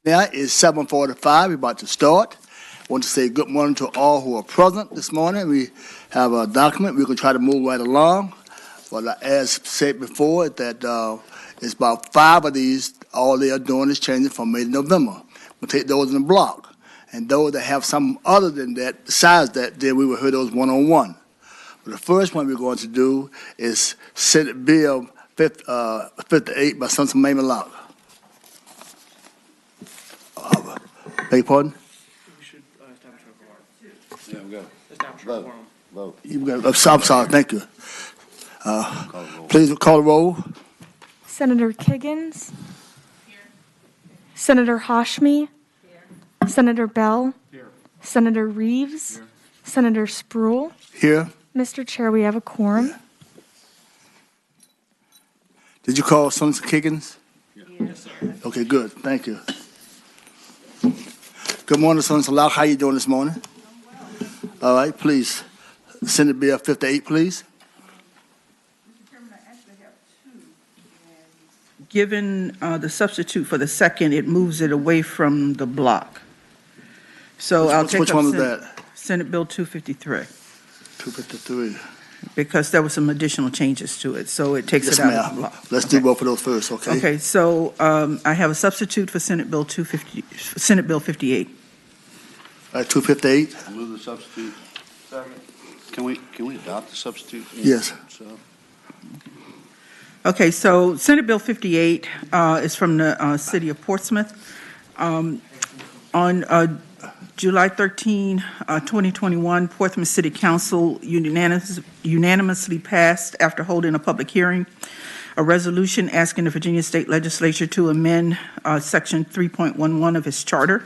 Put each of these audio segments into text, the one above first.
Now it's 7:45. We're about to start. I want to say good morning to all who are present this morning. We have a document. We're going to try to move right along. But as said before, that it's about 5 of these. All they are doing is changing from May to November. We'll take those in a block. And those that have something other than that, besides that, then we will hear those one-on-one. But the first one we're going to do is Senate Bill 58 by Senator Mamie Locke. Beg your pardon? We should establish a quorum. Yeah, we go. Establish a quorum. Vote. I'm sorry, thank you. Please call the roll. Senator Kiggins. Here. Senator Hashmi. Here. Senator Bell. Here. Senator Reeves. Here. Senator Spruill. Here. Mr. Chair, we have a quorum. Did you call Senator Kiggins? Yes, sir. Okay, good. Thank you. Good morning, Senator Locke. How you doing this morning? All right, please. Senate Bill 58, please. Mr. Chairman, I actually have two. Given the substitute for the second, it moves it away from the block. So I'll take which up one was that? Senate Bill 253. 253. Because there were some additional changes to it, so it takes Yes, it out of the ma'am. block. Let's do both of those first, okay? Okay, so I have a substitute for Senate Bill 58. 258? Move the substitute. Second. Can we adopt the substitute? Yes. So, Okay, so Senate Bill 58 is from the city of Portsmouth. On July 13, 2021, Portsmouth City Council unanimously passed, after holding a public hearing, a resolution asking the Virginia State Legislature to amend Section 3.11 of its charter.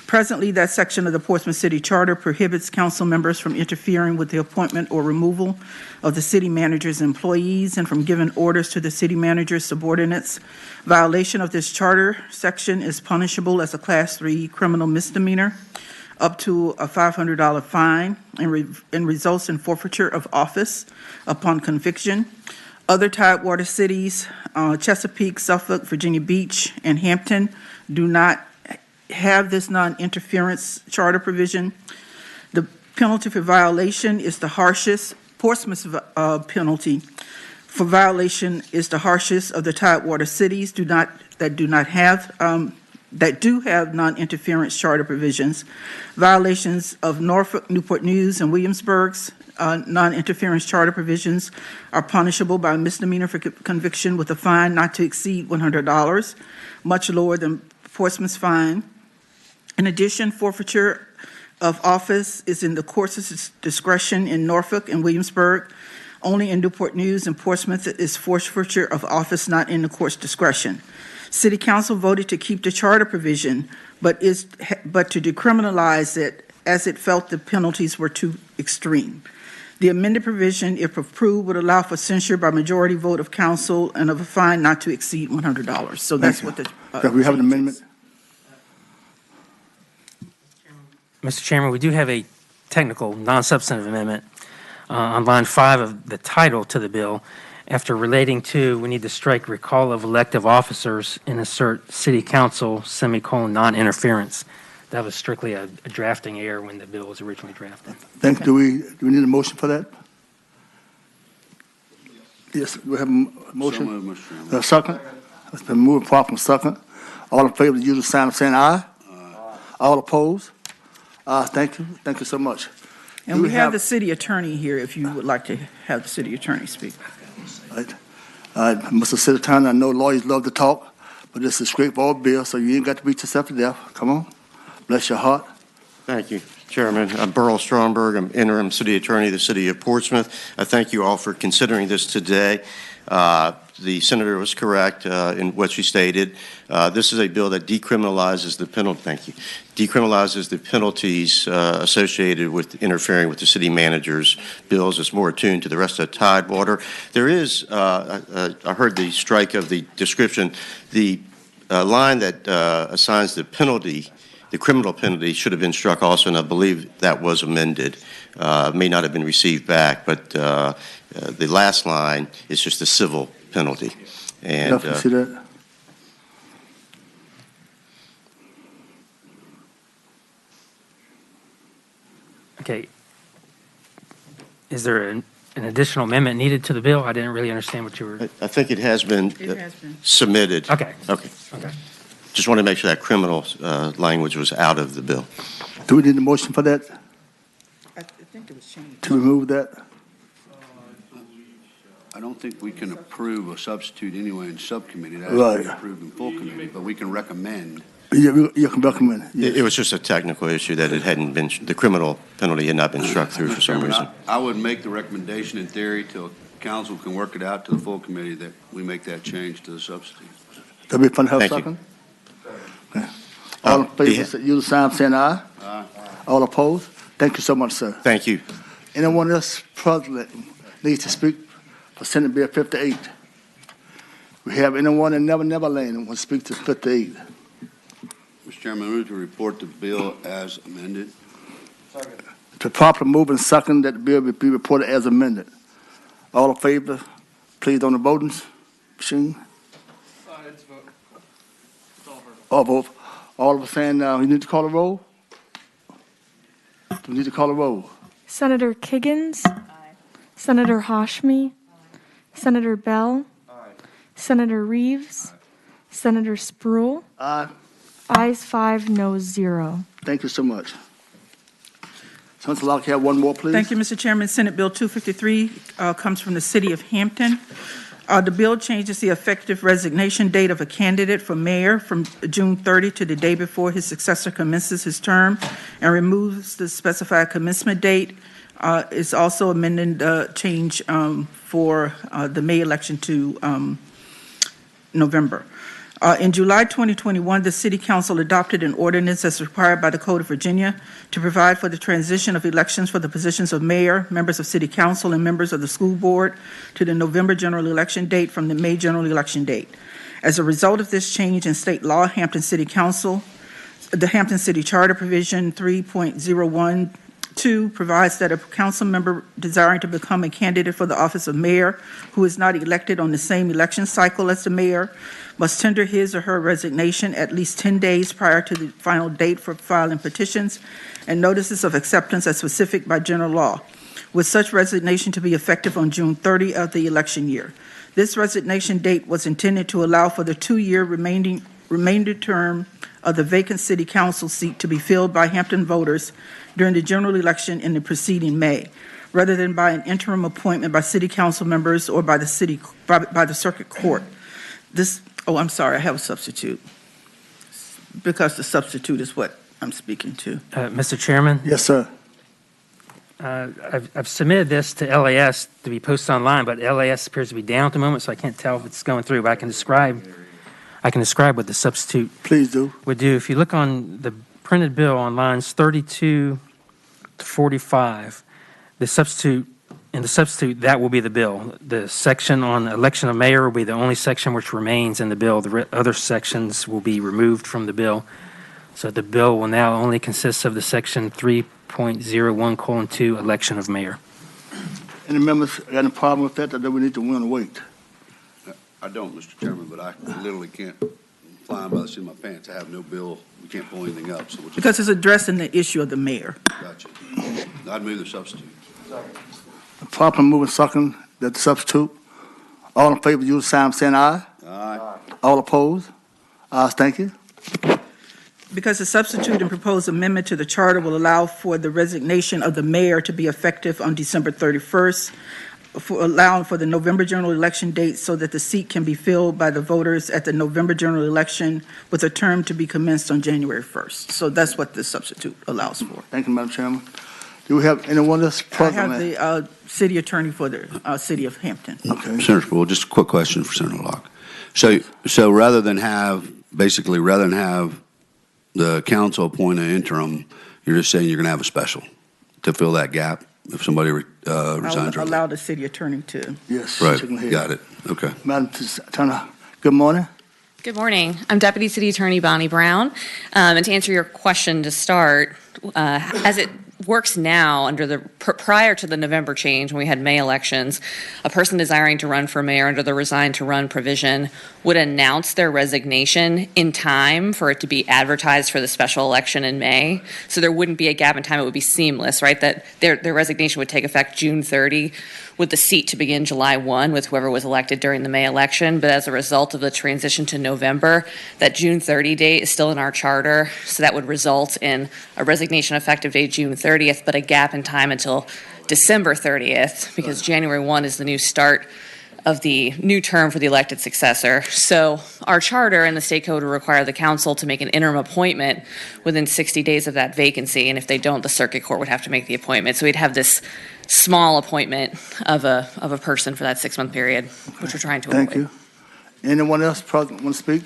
Presently, that section of the Portsmouth City Charter prohibits council members from interfering with the appointment or removal of the city manager's employees and from giving orders to the city manager's subordinates. Violation of this charter section is punishable as a Class 3 criminal misdemeanor, up to a $500 fine, and results in forfeiture of office upon conviction. Other Tidewater cities, Chesapeake, Suffolk, Virginia Beach, and Hampton, do not have this non-interference charter provision. The penalty for violation is the harshest. Portsmouth's penalty for violation is the harshest of the Tidewater cities that do have non-interference charter provisions. Violations of Norfolk, Newport News, and Williamsburg's non-interference charter provisions are punishable by misdemeanor for conviction with a fine not to exceed $100, much lower than Portsmouth's fine. In addition, forfeiture of office is in the court's discretion in Norfolk and Williamsburg. Only in Newport News and Portsmouth is forfeiture of office not in the court's discretion. City Council voted to keep the charter provision, but to decriminalize it as it felt the penalties were too extreme. The amended provision, if approved, would allow for censure by majority vote of council and of a fine not to exceed $100. So that's what the. We have an amendment. Mr. Chairman, we do have a technical, non-substantive amendment on line 5 of the title to the bill. After relating to, we need to strike recall of elective officers and insert city council, non-interference. That was strictly a drafting error when the bill was originally drafted. Do we need a motion for that? Yes, we have a motion. so moved, Mr. Chairman. A second? It's been moved properly second. All in favor of the usual sign of saying aye? All opposed? Thank you. Thank you so much. And we have the city attorney here if you would like to have the city attorney speak. Right. Mr. City Attorney, I know lawyers love to talk, but this is a straightforward bill, so you ain't got to beat yourself to death. Come on. Bless your heart. Thank you, Chairman. I'm Burl Stromberg. I'm interim city attorney of the city of Portsmouth. I thank you all for considering this today. The senator was correct in what she stated. This is a bill that decriminalizes the penalty. Thank you. Decriminalizes the penalties associated with interfering with the city manager's bills. It's more attuned to the rest of Tidewater. There is, I heard the strike of the description. The line that assigns the penalty, the criminal penalty, should have been struck also, and I believe that was amended. May not have been received back, but the last line is just a civil penalty. And See that? Okay. Is there an additional amendment needed to the bill? I didn't really understand what you were. I think it has been It has been. submitted. Okay. Okay. Okay. Just want to make sure that criminal language was out of the bill. Do we need a motion for that, I think it was changed. to remove that? I don't think we can approve a substitute anyway in subcommittee. That has to be Right. approved in full committee, but we can recommend. Yeah, you can recommend. It was just a technical issue that it hadn't been, the criminal penalty had not been struck through for some Chairman, reason. I would make the recommendation in theory till council can work it out to the full committee that we make that change to the substitute. That'd be fun to have a Thank you. second. Okay. All in favor, use the sign saying aye. Aye. All opposed? Thank you so much, sir. Thank you. Anyone else present needs to speak for Senate Bill 58? We have anyone in Never Land who wants to speak to 58? Mr. Chairman, I move to report the bill as amended. To properly move and second that the bill be reported as amended. All in favor, please on the voting machine. It's vote. It's all verbal. All vote. All of us saying, you need to call a roll? Do we need to call a roll? Senator Kiggins. Senator Hashmi. Senator Bell. Senator Reeves. Senator Spruill. Aye. Ayes 5, noes 0. Thank you so much. Senator Locke, have one more, please. Thank you, Mr. Chairman. Senate Bill 253 comes from the City of Hampton. The bill changes the effective resignation date of a candidate for mayor from June 30 to the day before his successor commences his term and removes the specified commencement date. It's also amending the change for the May election to November. In July 2021, the City Council adopted an ordinance as required by the Code of Virginia to provide for the transition of elections for the positions of mayor, members of City Council, and members of the school board to the November general election date from the May general election date. As a result of this change in state law, Hampton City Council, the Hampton City Charter Provision 3.012 provides that a council member desiring to become a candidate for the office of mayor who is not elected on the same election cycle as the mayor must tender his or her resignation at least 10 days prior to the final date for filing petitions and notices of acceptance as specific by general law, with such resignation to be effective on June 30 of the election year. This resignation date was intended to allow for the 2-year remainder term of the vacant city council seat to be filled by Hampton voters during the general election in the preceding May, rather than by an interim appointment by city council members or by the circuit court. I'm sorry, I have a substitute, because the substitute is what I'm speaking to. Mr. Chairman, Yes, sir. I've submitted this to LAS to be posted online, but LAS appears to be down at the moment, so I can't tell if it's going through, but I can describe what the substitute Please do. would do. If you look on the printed bill on lines 32 to 45, the substitute, that will be the bill. The section on election of mayor will be the only section which remains in the bill. The other sections will be removed from the bill. So the bill will now only consist of the section 3.01:2, election of mayor. Any members got any problem with that, or do we need to wait? I don't, Mr. Chairman, but I literally can't, flying by the seat of my pants, I have no bill, we can't pull anything up, so we'll just. Because it's addressing the issue of the mayor. Gotcha. I'd move the substitute. Properly moving second that the substitute. All in favor, use the sign saying aye. Aye. All opposed? Ayes, thank you. Because the substitute and proposed amendment to the charter will allow for the resignation of the mayor to be effective on December 31st, allowing for the November general election date so that the seat can be filled by the voters at the November general election with a term to be commenced on January 1st. So that's what the substitute allows for. Thank you, Madam Chairman. Do we have anyone that's I present? have the city attorney for the city of Hampton. Okay. Senator Spruill, just a quick question for Senator Locke. So rather than have the council appoint an interim, you're just saying you're going to have a special to fill that gap if somebody resigns? I'll allow the city attorney to. Yes. Right, shaking her head. got it, okay. Madam Attorney, good morning. Good morning. I'm Deputy City Attorney Bonnie Brown. And to answer your question to start, as it works now under the prior to the November change when we had May elections, a person desiring to run for mayor under the resign to run provision would announce their resignation in time for it to be advertised for the special election in May. So there wouldn't be a gap in time. It would be seamless, right? That their resignation would take effect June 30 with the seat to begin July 1 with whoever was elected during the May election. But as a result of the transition to November, that June 30 date is still in our charter. So that would result in a resignation effective date June 30th, but a gap in time until December 30th, because January 1 is the new start of the new term for the elected successor. So our charter and the state code will require the council to make an interim appointment within 60 days of that vacancy, and if they don't, the circuit court would have to make the appointment. So we'd have this small appointment of a person for that 6-month period, which we're trying to avoid. Thank you. Anyone else want to speak?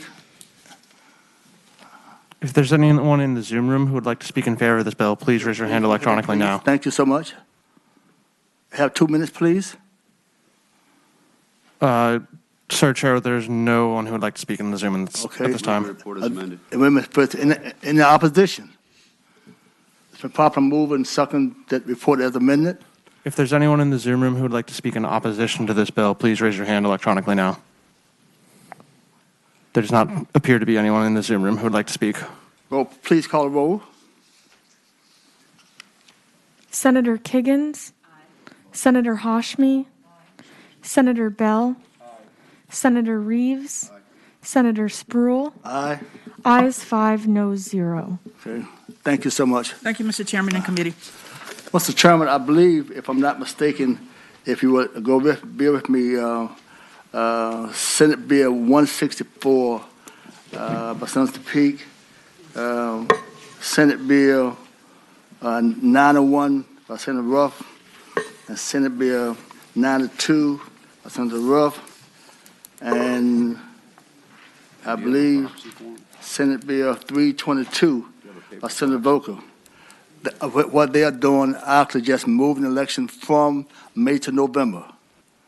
If there's anyone in the Zoom room who would like to speak in favor of this bill, please raise your hand electronically now. Thank you so much. Have 2 minutes, please. Sir Chair, there's no one who would like to speak in the Zoom at Okay. this time. Report is amended. Wait a minute, first, in the opposition, it's been properly moved and second that report as amended. If there's anyone in the Zoom room who would like to speak in opposition to this bill, please raise your hand electronically now. There does not appear to be anyone in the Zoom room who would like to speak. Roll, please call the roll. Senator Kiggins. Senator Hashmi. Senator Bell. Senator Reeves. Senator Spruill. Aye. Ayes 5, no 0. Okay. Thank you so much. Thank you, Mr. Chairman and committee. Mr. Chairman, I believe, if I'm not mistaken, if you would bear with me, Senate Bill 164 by Senator Peake, Senate Bill 901 by Senator Ruff, and Senate Bill 92 by Senator Ruff, and I believe Senate Bill 322 by Senator Volker. What they are doing, actually just moving the election from May to November.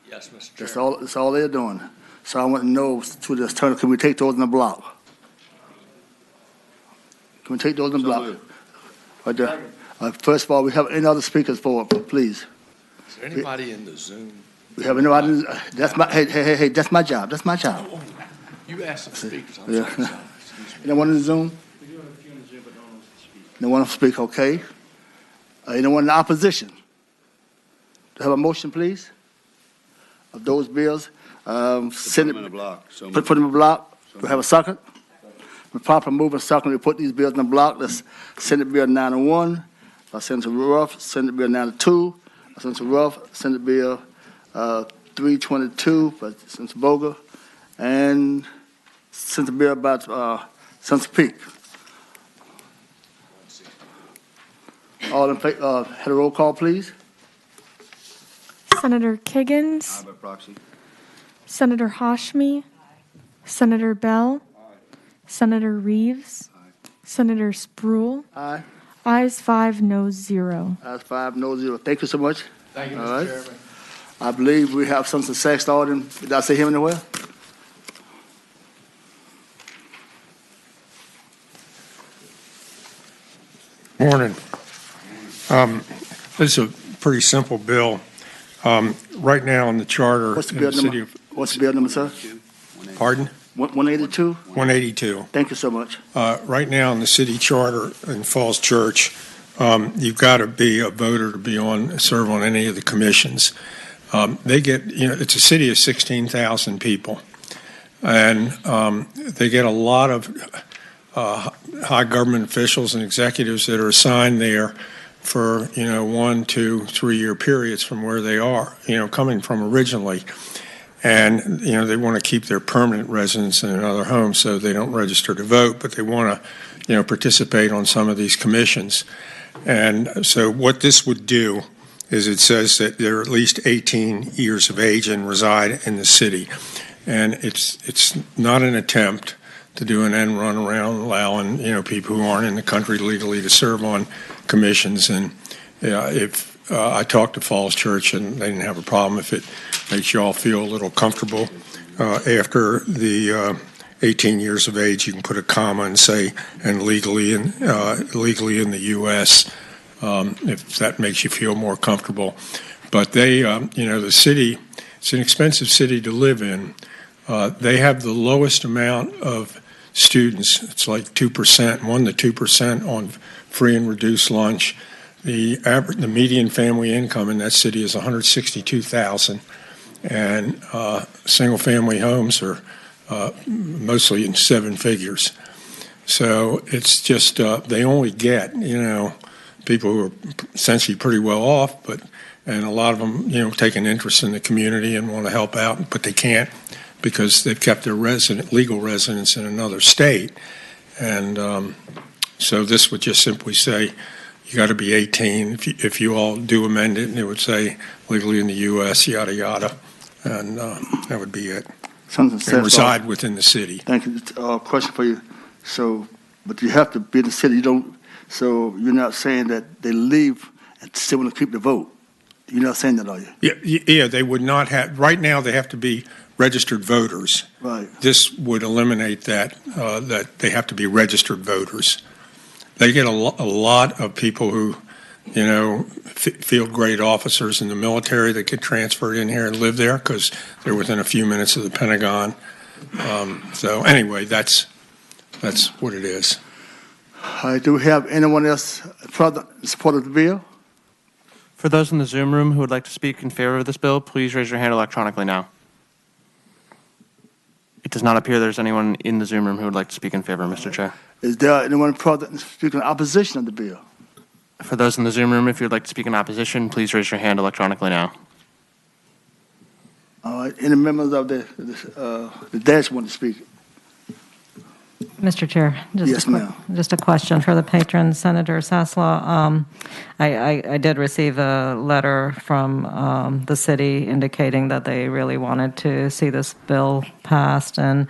Yes, Mr. Chairman. That's all they're doing. So I want to know to the attorney, can we take those in the block? Can we take those in the block? Right there. First of all, we have any other speakers for it, please? Is there anybody in the Zoom? We have anybody, that's my, hey, that's my job, that's my job. Oh, you asked the speakers. I'm Yeah. sorry. Excuse me. Anyone in the Zoom? We do have a few in the Zoom, but no one wants to speak. No one to speak, okay. Anyone in opposition? Do I have a motion, please, of those bills? Put Senate, them in a block. So put them in a block. Do we have a second? We properly move and second, we put these bills in a block. That's Senate Bill 901 by Senator Ruff, Senate Bill 92 by Senator Ruff, Senate Bill 322 by Senator Boger, and Senator Bill by Senator Peake. All in favor, had a roll call, please. Senator Kiggins. Aye by proxy. Senator Hashmi. Senator Bell. Senator Reeves. Senator Spruill. Aye. Ayes 5, no 0. Ayes 5, no 0. Thank you so much. Thank you, All Mr. right. Chairman. I believe we have Senator Sexton. Did I see him anywhere? Morning. This is a pretty simple bill. Right now in the charter What's the in bill the city number? of, What's the bill number, sir? pardon? 182? 182. Thank you so much. Right now in the city charter in Falls Church, you've got to be a voter to be on, serve on any of the commissions. They get, it's a city of 16,000 people. And they get a lot of high government officials and executives that are assigned there for 1, 2, 3 year periods from where they are, coming from originally, and they want to keep their permanent residence in another home, so they don't register to vote, but they want to participate on some of these commissions. And so what this would do is it says that they're at least 18 years of age and reside in the city, and it's not an attempt to do an end run around allowing people who aren't in the country legally to serve on commissions. And if I talked to Falls Church and they didn't have a problem, if it makes you all feel a little comfortable, after the 18 years of age, you can put a comma and say, and legally in the U.S. if that makes you feel more comfortable. But they, the city, it's an expensive city to live in. They have the lowest amount of students. It's like 2%, 1% to 2% on free and reduced lunch. The median family income in that city is $162,000, and single-family homes are mostly in seven figures. So it's just they only get people who are essentially pretty well off, and a lot of them take an interest in the community and want to help out, but they can't because they've kept their legal residence in another state, and so this would just simply say, you got to be 18. If you all do amend it, and it would say legally in the U.S., yada, yada. And that would be it. And reside within the city. Thank you. Question for you. So, but you have to be in the city. So you're not saying that they leave and still want to keep the vote. You're not saying that, are you? Yeah, they would not have. Right now, they have to be registered voters. Right. This would eliminate that, that they have to be registered voters. They get a lot of people who, field grade officers in the military that get transferred in here and live there because they're within a few minutes of the Pentagon. So anyway, that's what it is. Do we have anyone else in support of the bill? For those in the Zoom room who would like to speak in favor of this bill, please raise your hand electronically now. It does not appear there's anyone in the Zoom room who would like to speak in favor, Mr. Chair. Is there anyone present speaking in opposition of the bill? For those in the Zoom room, if you'd like to speak in opposition, please raise your hand electronically now. All right. Any members of the dash want to speak? Mr. Chair, Yes, ma'am. just a question for the patron, Senator Saslaw. I did receive a letter from the city indicating that they really wanted to see this bill passed, and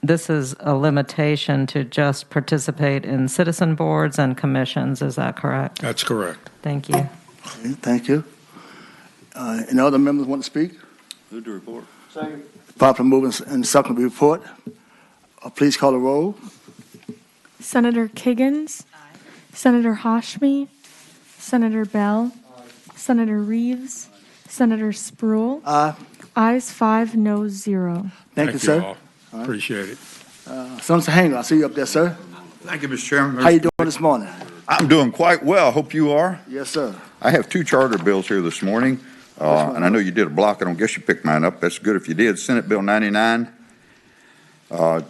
this is a limitation to just participate in citizen boards and commissions. Is that correct? That's correct. Thank you. Okay, thank you. Any other members want to speak? Move to report. Second. Properly moving and second report. Please call the roll. Senator Kiggins. Aye. Senator Hashmi. Senator Bell. Aye. Senator Reeves. Aye. Senator Spruill. Aye. Ayes 5, noes 0. Thank you, sir. All. Appreciate it. Senator Hanger, I see you up there, sir. Thank you, Mr. Chairman. How you doing this morning? I'm doing quite well. Hope you are. Yes, sir. I have two charter bills here this morning, and I know you did a block. I don't guess you picked mine up. That's good if you did. Senate Bill 99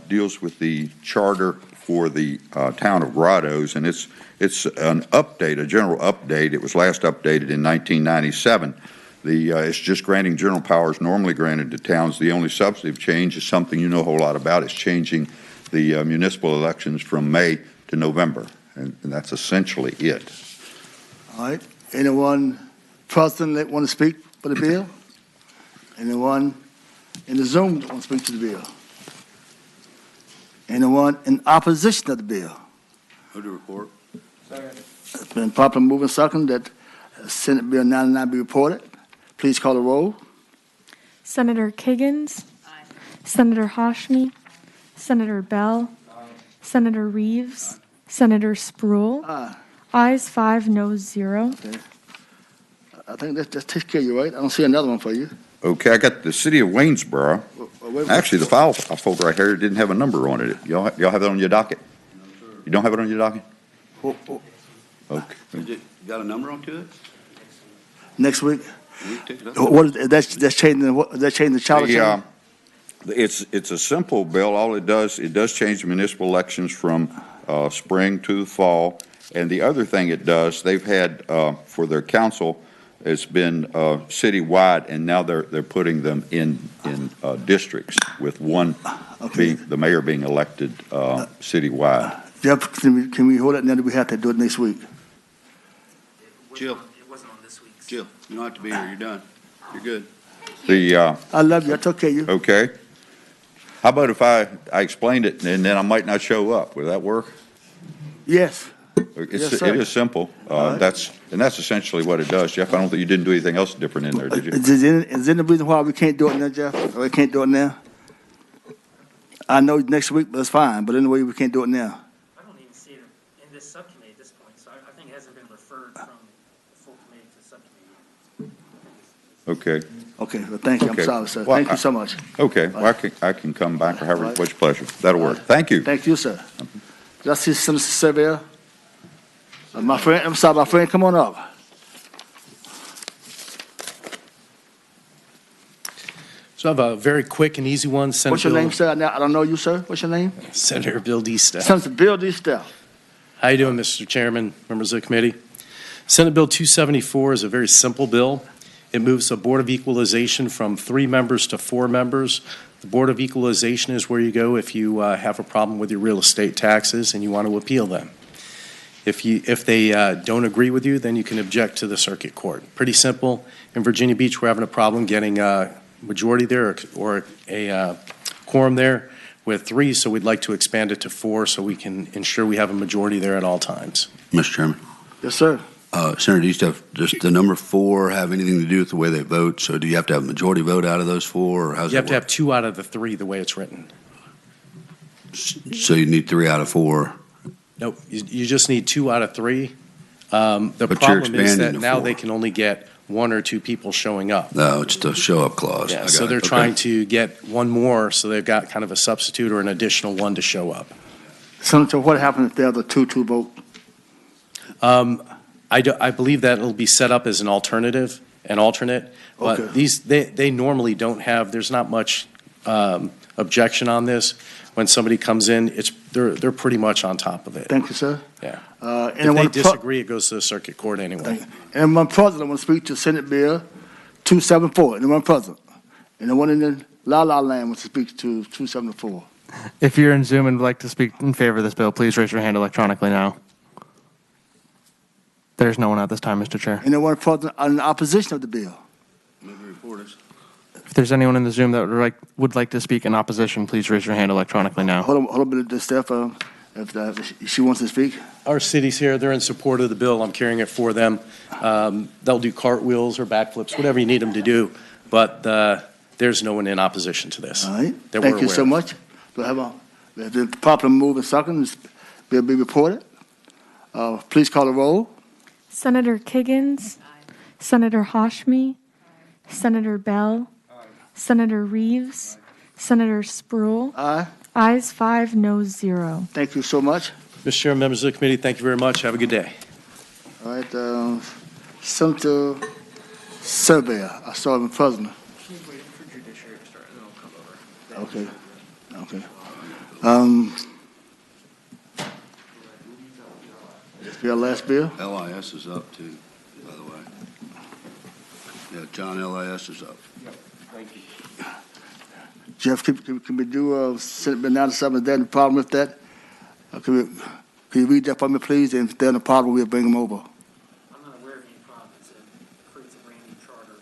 deals with the charter for the town of Grottoes, and it's an update, a general update. It was last updated in 1997. It's just granting general powers normally granted to towns. The only substantive change is something you know a whole lot about. It's changing the municipal elections from May to November, and that's essentially it. All right. Anyone present that want to speak for the bill? Anyone in the Zoom that want to speak to the bill? Anyone in opposition to the bill? Move to report. Second. It's been properly moving second that Senate Bill 99 be reported. Please call the roll. Senator Kiggins. Aye. Senator Hashmi. Senator Bell. Aye. Senator Reeves. Aye. Senator Spruill. Aye. Ayes 5, noes 0. Okay. I think that takes care of you, right? I don't see another one for you. Okay, I got the city of Waynesboro. Actually, the file I fold right here didn't have a number on it. Y'all have that on your docket? No, sir. You don't have it on your docket? Okay. You got a number onto it? Next week. What is that's changing the charter? It's a simple bill. All it does change the municipal elections from spring to the fall. And the other thing it does, they've had for their council, it's been citywide, and now they're putting them in districts with one being the mayor being elected citywide. Jeff, can we hold it now? Do we have to do it next week? Jill. It wasn't on this week's. Jill, you don't have to be here. You're done. You're good. I love you. I took care of you. Okay. How about if I explained it and then I might not show up? Would that work? Yes. It is simple. That's essentially what it does, Jeff. I don't think you didn't do anything else different in there, did you? Is there any reason why we can't do it now, Jeff? Or we can't do it now? I know next week, but it's fine. But anyway, we can't do it now. I don't even see it in this subcommittee at this point, so I think it hasn't been referred referred from the full committee to subcommittee. Okay, Okay, well, thank you. I'm Okay. sorry, sir. Well, Thank you so much. okay. Well, I can come back or however, what's your pleasure. That'll work. Thank you. Thank you, sir. Did I see Senator Surveyor? My friend, I'm sorry, my friend, come on up. So I have a very quick and easy one. Senate What's your Bill- name, sir? I don't know you, sir. What's your name? Senator Bill D. Steph. Senator Bill D. Steph. How you doing, Mr. Chairman, members of the committee? Senate Bill 274 is a very simple bill. It moves the Board of Equalization from 3 members to 4 members. The Board of Equalization is where you go if you have a problem with your real estate taxes and you want to appeal them. If they don't agree with you, then you can object to the circuit court. Pretty simple. In Virginia Beach, we're having a problem getting a majority there or a quorum there with 3, so we'd like to expand it to 4 so we can ensure we have a majority there at all times. Mr. Chairman, Yes, sir. Senator D. Steph, does the number 4 have anything to do with the way they vote? So do you have to have a majority vote out of those 4, or how's You it have to work? have 2 out of the 3 the way it's written. So you need 3 out of 4. Nope, you just need 2 out of 3. The But you're problem is that expanding to now 4. they can only get 1 or 2 people showing up. No, it's the show-up clause. I Yeah, got so it. they're Okay. trying to get 1 more, so they've got kind of a substitute or an additional 1 to show up. Senator, what happens if the other 2 vote? I believe that it'll be set up as an alternate, but Okay. they normally don't have, there's not much objection on this. When somebody comes in, they're pretty much on top of it. Thank you, sir. Yeah. If Anyone they disagree, it goes to the circuit court anyway. Anyone present, I want to speak to Senate Bill 274. Anyone present? Anyone in the la-la land wants to speak to 274? If you're in Zoom and would like to speak in favor of this bill, please raise your hand electronically now. There's no one at this time, Mr. Chair. Anyone present in opposition of the bill? Move the reporters. If there's anyone in the Zoom that would like to speak in opposition, please raise your hand electronically now. Hold on a minute, Steph. If she wants to speak. Our city's here, they're in support of the bill, I'm carrying it for them. They'll do cartwheels or backflips, whatever you need them to do, but there's no one in opposition to this. All right. that Thank we're you aware so of. much. Do I have the proper move and second? This bill be reported. Please call the roll. Senator Kiggins. Senator Hashmi. Senator Bell. Senator Reeves. Senator Spruill. Aye. Ayes 5, noes 0. Thank you so much. Mr. Chairman, members of the committee, thank you very much. Have a good day. All right. Senator Surveyor. I saw him present. She's waiting for judiciary to start, and then I'll come over. Okay. This be our last bill? LIS is up too, by the way. Yeah, John, LIS is up. Thank you. Jeff, can we do Senate Bill 97? Is there any problem with that? Can you read that for me, please? And if there's a problem, we'll bring them over. I'm not aware of any problem. It creates a brand new charter.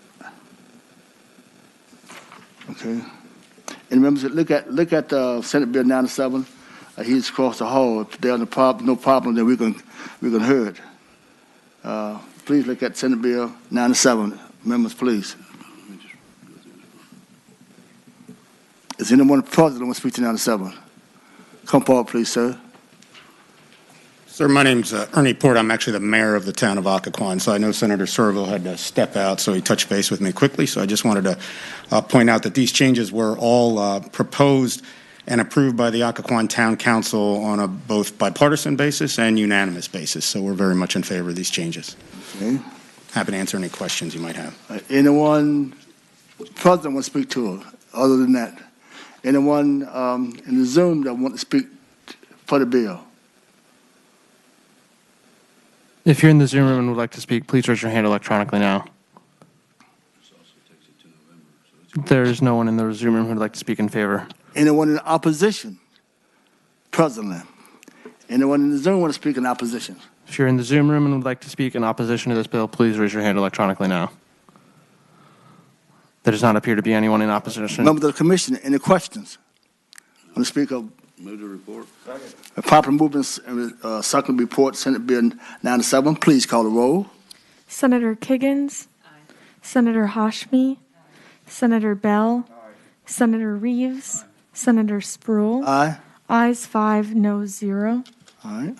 Okay. And members, look at Senate Bill 97. He's across the hall. If there's no problem, then we can hear it. Please look at Senate Bill 97. Members, please. Is anyone present who wants to speak to 97? Come forward, please, sir. Sir, my name's Ernie Port. I'm actually the mayor of the town of Occoquan, so I know Senator Surville had to step out, so he touched base with me quickly. So I just wanted to point out that these changes were all proposed and approved by the Occoquan Town Council on a both bipartisan basis and unanimous basis. So we're very much in favor of these changes. Okay. Happy to answer any questions you might have. Anyone present want to speak to it other than that? Anyone in the Zoom that want to speak for the bill? If you're in the Zoom room and would like to speak, please raise your hand electronically now. There's no one in the Zoom room who would like to speak in favor. Anyone in opposition? Presently. Anyone in the Zoom want to speak in opposition? If you're in the Zoom room and would like to speak in opposition to this bill, please raise your hand electronically now. There does not appear to be anyone in opposition. Members of the commission, any questions? On the speaker, Move the report. a proper movement, second report, Senate Bill 97. Please call the roll. Senator Kiggins. Senator Hashmi. Senator Bell. Senator Reeves. Senator Spruill. Aye. Ayes 5, noes 0. All right.